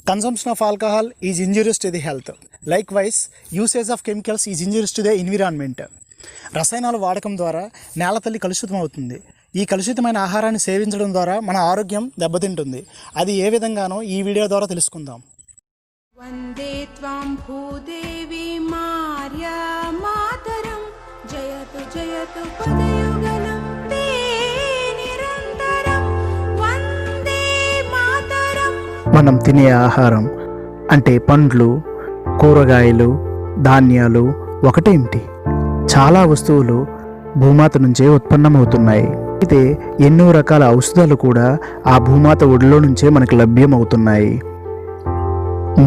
Consumption of alcohol is injurious to the health. Likewise, usage of chemicals is injurious to the environment. రసాయనాల వాడకం ద్వారా నేల తల్లి కలుషితం అవుతుంది. ఈ కలుషితమైన ఆహారాన్ని సేవించడం ద్వారా మన ఆరోగ్యం దెబ్బతింటుంది. అది ఏ విధంగానో ఈ వీడియో ద్వారా తెలుసుకుందాం. వందే త్వం భూదేవి మార్యా మాతరం జయతు జయతు పదయుగలం తే నిరంతరం వందే మాతరం. మనం తినే ఆహారం అంటే పండ్లు, కూరగాయలు, ధాన్యాలు ఒకటేమిటి, చాలా వస్తువులు భూమాత నుంచే ఉత్పన్నమవుతున్నాయి. అయితే ఎన్నో రకాల ఔషధాలు కూడా ఆ భూమాత ఒడిలో నుంచే మనకు లభ్యమవుతున్నాయి.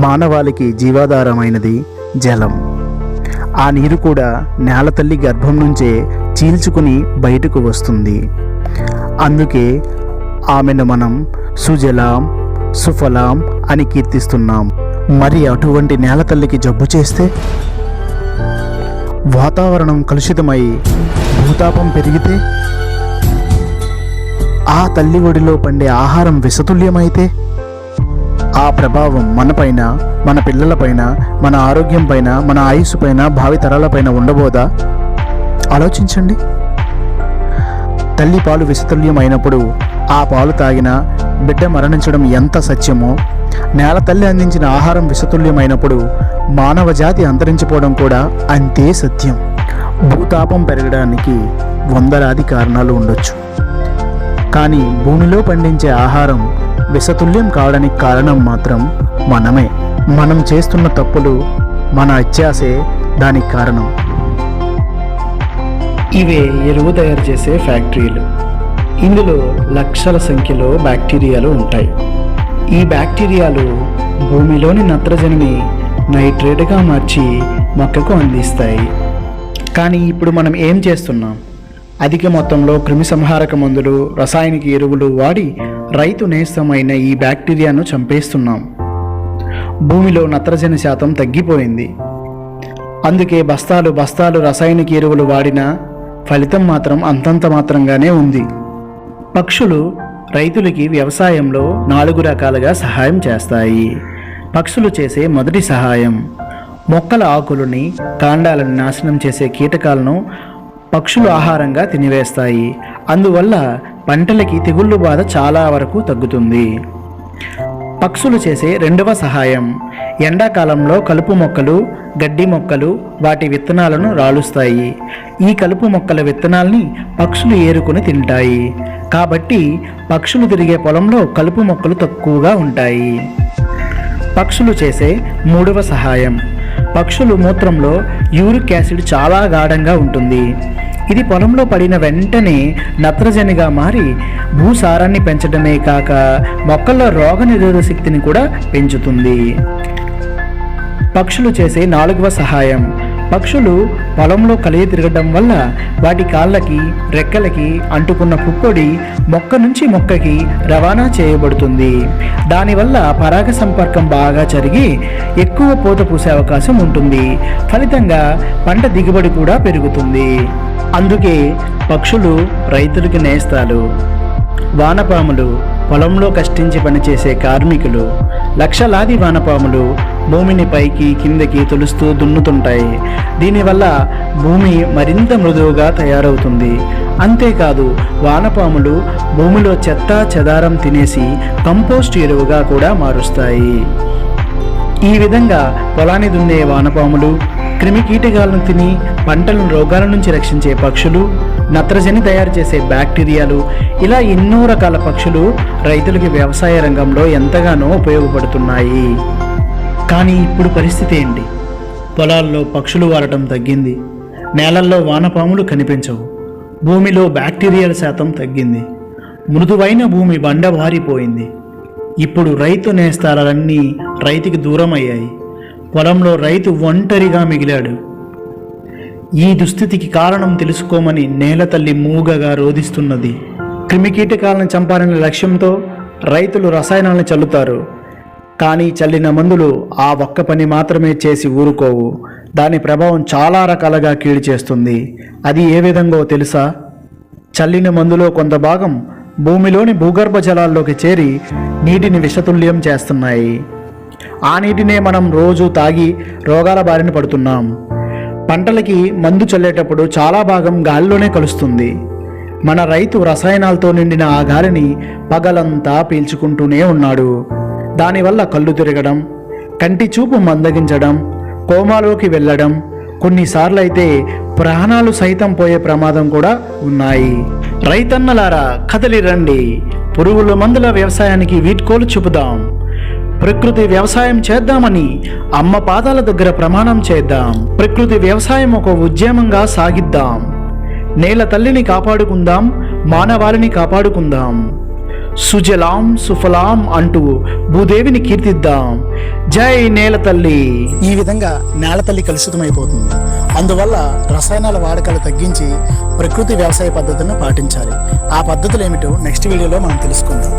మానవాళికి జీవాధారమైనది జలం. ఆ నీరు కూడా నేల తల్లి గర్భం నుంచే చీల్చుకుని బయటకు వస్తుంది. అందుకే ఆమెను మనం సుజలాం సుఫలాం అని కీర్తిస్తున్నాం. మరి అటువంటి నేల తల్లికి జబ్బు చేస్తే, వాతావరణం కలుషితమై భూతాపం పెరిగితే, ఆ తల్లి ఒడిలో పండే ఆహారం విషతుల్యమైతే, ఆ ప్రభావం మనపైన, మన పిల్లలపైన, మన ఆరోగ్యం పైన, మన ఆయుస్సు పైన, భావితరాలపైన ఉండబోదా? ఆలోచించండి. తల్లి పాలు విషతుల్యం అయినప్పుడు ఆ పాలు తాగిన బిడ్డ మరణించడం ఎంత సత్యమో, నేల తల్లి అందించిన ఆహారం విషతుల్యమైనప్పుడు మానవ జాతి అంతరించిపోవడం కూడా అంతే సత్యం. భూతాపం పెరగడానికి వందలాది కారణాలు ఉండొచ్చు, కానీ భూమిలో పండించే ఆహారం విషతుల్యం కావడానికి కారణం మాత్రం మనమే. మనం చేస్తున్న తప్పులు, మన అత్యాసే దానికి కారణం. ఇవే ఎరువు తయారు చేసే ఫ్యాక్టరీలు. ఇందులో లక్షల సంఖ్యలో బ్యాక్టీరియాలు ఉంటాయి. ఈ బ్యాక్టీరియాలు భూమిలోని నత్రజనిని నైట్రేట్గా మార్చి మొక్కకు అందిస్తాయి. కానీ ఇప్పుడు మనం ఏం చేస్తున్నాం? అధిక మొత్తంలో క్రిమిసంహారక మందులు, రసాయనిక ఎరువులు వాడి రైతు నేస్తమైన ఈ బ్యాక్టీరియాను చంపేస్తున్నాం. భూమిలో నత్రజని శాతం తగ్గిపోయింది. అందుకే బస్తాలు బస్తాలు రసాయనిక ఎరువులు వాడినా ఫలితం మాత్రం అంతంత మాత్రంగానే ఉంది. పక్షులు రైతులకి వ్యవసాయంలో 4 రకాలుగా సహాయం చేస్తాయి. పక్షులు చేసే మొదటి సహాయం, మొక్కల ఆకులని, కాండాలను నాశనం చేసే కీటకాలను పక్షులు ఆహారంగా తినివేస్తాయి. అందువల్ల పంటలకి తెగుళ్ళు బాధ చాలా వరకు తగ్గుతుంది. పక్షులు చేసే రెండవ సహాయం, ఎండాకాలంలో కలుపు మొక్కలు, గడ్డి మొక్కలు వాటి విత్తనాలను రాలుస్తాయి. ఈ కలుపు మొక్కల విత్తనాల్ని పక్షులు ఏరుకొని తింటాయి. కాబట్టి పక్షులు తిరిగే పొలంలో కలుపు మొక్కలు తక్కువగా ఉంటాయి. పక్షులు చేసే మూడవ సహాయం, పక్షుల మూత్రంలో యూరిక్ యాసిడ్ చాలా గాఢంగా ఉంటుంది. ఇది పొలంలో పడిన వెంటనే నత్రజనిగా మారి భూసారాన్ని పెంచడమే కాక మొక్కల్లో రోగనిరోధక శక్తిని కూడా పెంచుతుంది. పక్షులు చేసే 4వ సహాయం, పక్షులు పొలంలో కలిగి తిరగడం వల్ల వాటి కాళ్ళకి, రెక్కలకి అంటుకున్న పుప్పొడి మొక్క నుంచి మొక్కకి రవాణా చేయబడుతుంది. దానివల్ల పరాగ సంపర్కం బాగా జరిగి ఎక్కువ పూత పూసే అవకాశం ఉంటుంది. ఫలితంగా పంట దిగుబడి కూడా పెరుగుతుంది. అందుకే పక్షులు రైతులకి నేస్తాలు. వానపాములు పొలంలో కష్టించి పనిచేసే కార్మికులు. లక్షలాది వానపాములు భూమిని పైకి కిందకి తొలుస్తూ దున్నుతుంటాయి. దీనివల్ల భూమి మరింత మృదువుగా తయారవుతుంది. అంతేకాదు, వానపాములు భూమిలో చెత్త చెదారం తినేసి కంపోస్ట్ ఎరువుగా కూడా మారుస్తాయి. ఈ విధంగా పొలాన్ని దున్నే వానపాములు, క్రిమి కీటకాలను తిని పంటలను రోగాల నుంచి రక్షించే పక్షులు, నత్రజని తయారు చేసే బ్యాక్టీరియాలు, ఇలా ఎన్నో రకాల పక్షులు రైతులకి వ్యవసాయ రంగంలో ఎంతగానో ఉపయోగపడుతున్నాయి. కానీ ఇప్పుడు పరిస్థితి ఏంటి? పొలాల్లో పక్షులు వాడటం తగ్గింది. నేలల్లో వానపాములు కనిపించవు. భూమిలో బ్యాక్టీరియాల శాతం తగ్గింది. మృదువైన భూమి బండబారిపోయింది. ఇప్పుడు రైతు నేస్తాలన్నీ రైతుకి దూరం అయ్యాయి. పొలంలో రైతు ఒంటరిగా మిగిలాడు. ఈ దుస్థితికి కారణం తెలుసుకోమని నేల తల్లి మూగగా రోధిస్తున్నది. క్రిమికీటకాలను చంపాలనే లక్ష్యంతో రైతులు రసాయనాలను చల్లుతారు. కానీ చల్లిన మందులు ఆ ఒక్క పని మాత్రమే చేసి ఊరుకోవు. దాని ప్రభావం చాలా రకాలుగా కీడు చేస్తుంది. అది ఏ విధంగా తెలుసా? చల్లిన మందులో కొంత భాగం భూమిలోని భూగర్భ జలాల్లోకి చేరి నీటిని విషతుల్యం చేస్తున్నాయి. ఆ నీటినే మనం రోజు తాగి రోగాల బారిన పడుతున్నాం. పంటలకి మందు చల్లేటప్పుడు చాలా భాగం గాలిలోనే కలుస్తుంది. మన రైతు రసాయనాలతో నిండిన ఆ గాలిని పగలంతా పీల్చుకుంటూనే ఉన్నాడు. దానివల్ల కళ్ళు తిరగడం, కంటి చూపు మందగించడం, కోమాలోకి వెళ్ళడం, కొన్నిసార్లు అయితే ప్రాణాలు సైతం పోయే ప్రమాదం కూడా ఉన్నాయి. రైతన్నలారా కదలి రండి, పురుగుల మందుల వ్యవసాయానికి వీడ్కోలు చెబుదాం. ప్రకృతి వ్యవసాయం చేద్దామని అమ్మ పాదాల దగ్గర ప్రమాణం చేద్దాం. ప్రకృతి వ్యవసాయం ఒక ఉద్యమంగా సాగిద్దాం. నేల తల్లిని కాపాడుకుందాం, మానవాళిని కాపాడుకుందాం. సుజలాం సుఫలాం అంటూ భూదేవిని కీర్తిద్దాం. జై నేల తల్లి. ఈ విధంగా నేల తల్లి కలుషితమైపోతుంది. అందువల్ల రసాయనాల వాడకాలు తగ్గించి ప్రకృతి వ్యవసాయ పద్ధతులను పాటించాలి. ఆ పద్ధతులు ఏమిటో నెక్స్ట్ వీడియోలో మనం తెలుసుకుందాం.